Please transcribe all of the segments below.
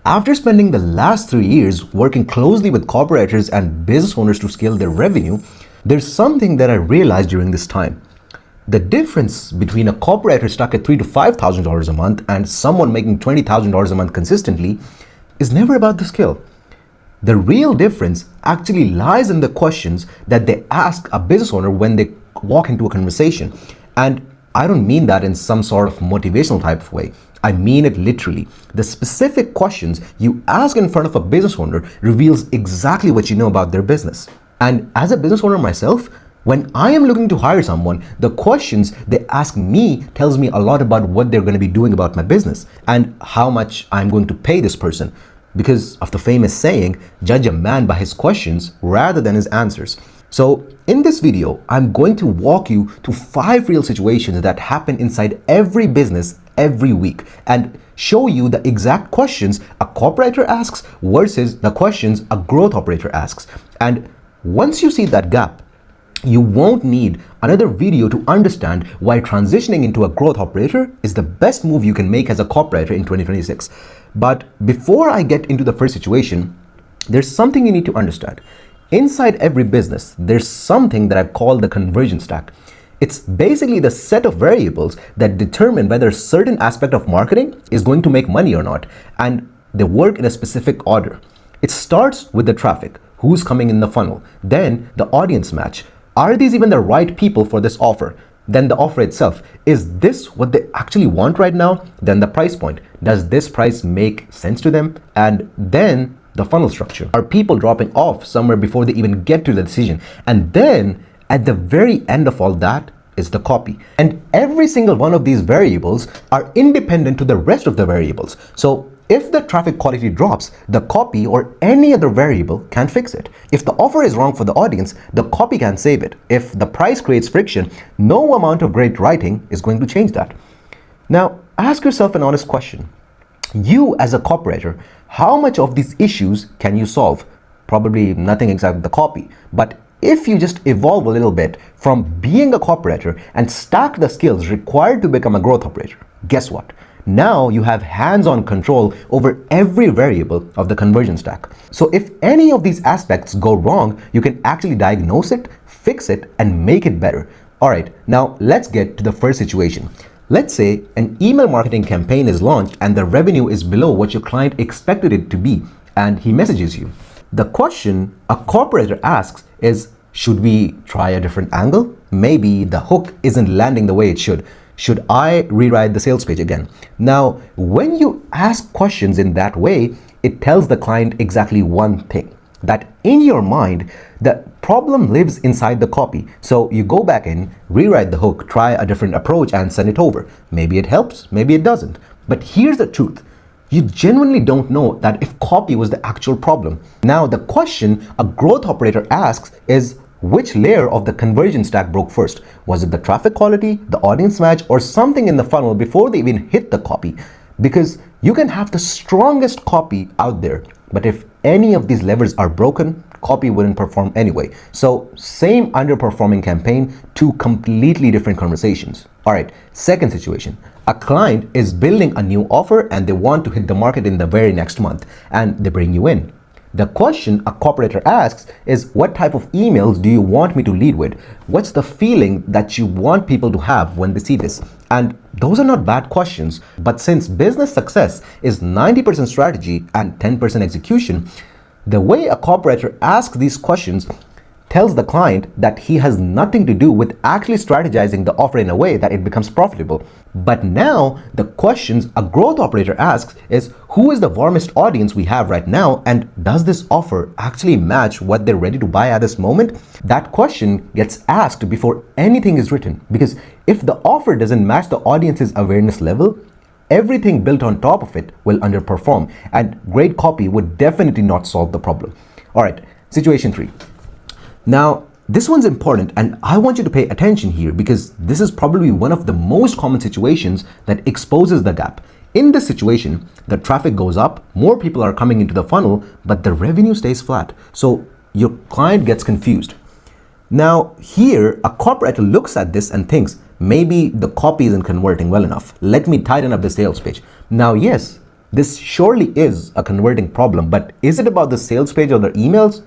After spending the last 3 years working closely with copywriters and business owners to scale their revenue, there's something that I realized during this time. The difference between a copywriter stuck at $3,000 to $5,000 a month and someone making $20,000 a month consistently is never about the skill. The real difference actually lies in the questions that they ask a business owner when they walk into a conversation. And I don't mean that in some sort of motivational type of way. I mean it literally. The specific questions you ask in front of a business owner reveals exactly what you know about their business. And as a business owner myself, when I am looking to hire someone, the questions they ask me tells me a lot about what they're going to be doing about my business and how much I'm going to pay this person. Because of the famous saying, judge a man by his questions rather than his answers. So in this video, I'm going to walk you to 5 real situations that happen inside every business every week and show you the exact questions a copywriter asks versus the questions a growth operator asks. And once you see that gap, you won't need another video to understand why transitioning into a growth operator is the best move you can make as a copywriter in 2026. But before I get into the first situation, there's something you need to understand. Inside every business, there's something that I call the conversion stack. It's basically the set of variables that determine whether a certain aspect of marketing is going to make money or not, and they work in a specific order. It starts with the traffic, who's coming in the funnel, then the audience match. Are these even the right people for this offer? Then the offer itself. Is this what they actually want right now? Then the price point. Does this price make sense to them? And then the funnel structure. Are people dropping off somewhere before they even get to the decision? And then at the very end of all that is the copy. And every single one of these variables are independent to the rest of the variables. So if the traffic quality drops, the copy or any other variable can fix it. If the offer is wrong for the audience, the copy can save it. If the price creates friction, no amount of great writing is going to change that. Now, ask yourself an honest question. You as a copywriter, how much of these issues can you solve? Probably nothing except the copy. But if you just evolve a little bit from being a copywriter and stack the skills required to become a growth operator, guess what? Now you have hands-on control over every variable of the conversion stack. So if any of these aspects go wrong, you can actually diagnose it, fix it, and make it better. All right, now let's get to the first situation. Let's say an email marketing campaign is launched and the revenue is below what your client expected it to be, and he messages you. The question a copywriter asks is, should we try a different angle? Maybe the hook isn't landing the way it should. Should I rewrite the sales page again? Now, when you ask questions in that way, it tells the client exactly one thing, that in your mind, the problem lives inside the copy. So you go back in, rewrite the hook, try a different approach and send it over. Maybe it helps, maybe it doesn't. But here's the truth. You genuinely don't know that if copy was the actual problem. Now, the question a growth operator asks is, which layer of the conversion stack broke first? Was it the traffic quality, the audience match, or something in the funnel before they even hit the copy? Because you can have the strongest copy out there, but if any of these levers are broken, copy wouldn't perform anyway. So same underperforming campaign, 2 completely different conversations. All right, second situation. A client is building a new offer and they want to hit the market in the very next month, and they bring you in. The question a copywriter asks is, what type of emails do you want me to lead with? What's the feeling that you want people to have when they see this? And those are not bad questions, but since business success is 90% strategy and 10% execution, the way a copywriter asks these questions tells the client that he has nothing to do with actually strategizing the offer in a way that it becomes profitable. But now the questions a growth operator asks is, who is the warmest audience we have right now, and does this offer actually match what they're ready to buy at this moment? That question gets asked before anything is written, because if the offer doesn't match the audience's awareness level, everything built on top of it will underperform, and great copy would definitely not solve the problem. All right, situation 3. Now, this one's important and I want you to pay attention here because this is probably one of the most common situations that exposes the gap. In this situation, the traffic goes up, more people are coming into the funnel, but the revenue stays flat. So your client gets confused. Now here, a copywriter looks at this and thinks, maybe the copy isn't converting well enough. Let me tighten up the sales page. Now, yes, This surely is a converting problem, but is it about the sales page or the emails?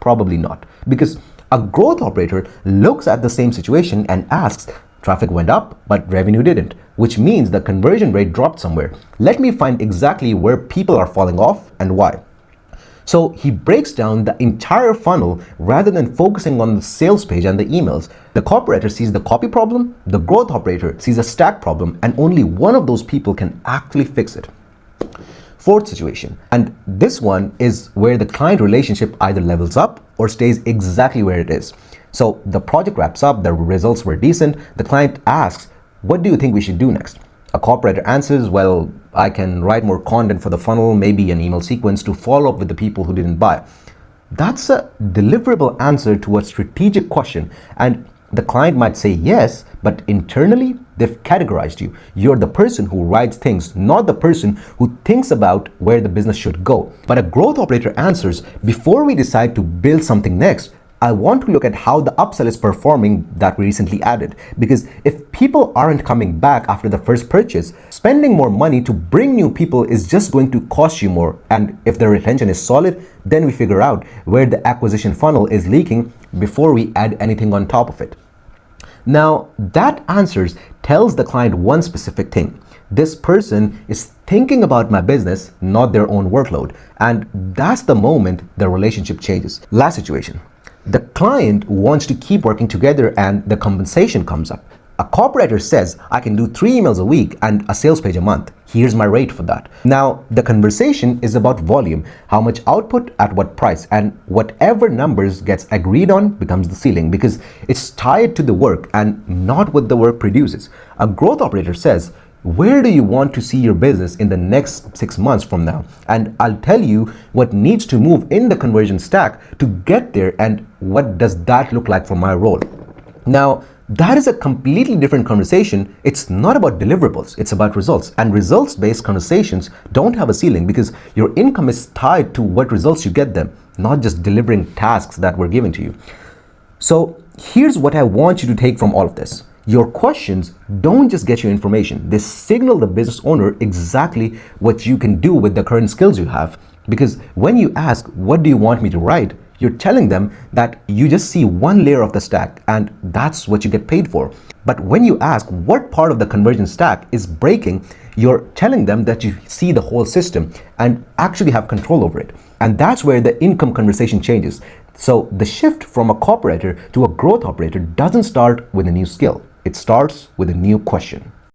Probably not, because a growth operator looks at the same situation and asks, traffic went up, but revenue didn't, which means the conversion rate dropped somewhere. Let me find exactly where people are falling off and why. So he breaks down the entire funnel rather than focusing on the sales page and the emails. The copywriter sees the copy problem, the growth operator sees a stack problem, and only one of those people can actually fix it. Fourth situation, and this one is where the client relationship either levels up or stays exactly where it is. So the project wraps up, the results were decent, the client asks, what do you think we should do next? A copywriter answers, well, I can write more content for the funnel, maybe an email sequence to follow up with the people who didn't buy. That's a deliverable answer to a strategic question, and the client might say yes, but internally, they've categorized you. You're the person who writes things, not the person who thinks about where the business should go. But a growth operator answers, before we decide to build something next, I want to look at how the upsell is performing that we recently added. Because if people aren't coming back after the first purchase, spending more money to bring new people is just going to cost you more. And if the retention is solid, then we figure out where the acquisition funnel is leaking before we add anything on top of it. Now, that answers tells the client one specific thing. This person is thinking about my business, not their own workload. And that's the moment the relationship changes. Last situation. The client wants to keep working together and the compensation comes up. A copywriter says, I can do 3 emails a week and a sales page a month. Here's my rate for that. Now, the conversation is about volume, how much output at what price, and whatever numbers gets agreed on becomes the ceiling because it's tied to the work and not what the work produces. A growth operator says, where do you want to see your business in the next 6 months from now? And I'll tell you what needs to move in the conversion stack to get there and what does that look like for my role. Now, that is a completely different conversation. It's not about deliverables, it's about results. And results-based conversations don't have a ceiling because your income is tied to what results you get them, not just delivering tasks that were given to you. So here's what I want you to take from all of this. Your questions don't just get you information. They signal the business owner exactly what you can do with the current skills you have. Because when you ask, what do you want me to write? You're telling them that you just see one layer of the stack and that's what you get paid for. But when you ask what part of the conversion stack is breaking, you're telling them that you see the whole system and actually have control over it. And that's where the income conversation changes. So the shift from a copywriter to a growth operator doesn't start with a new skill. It starts with a new question.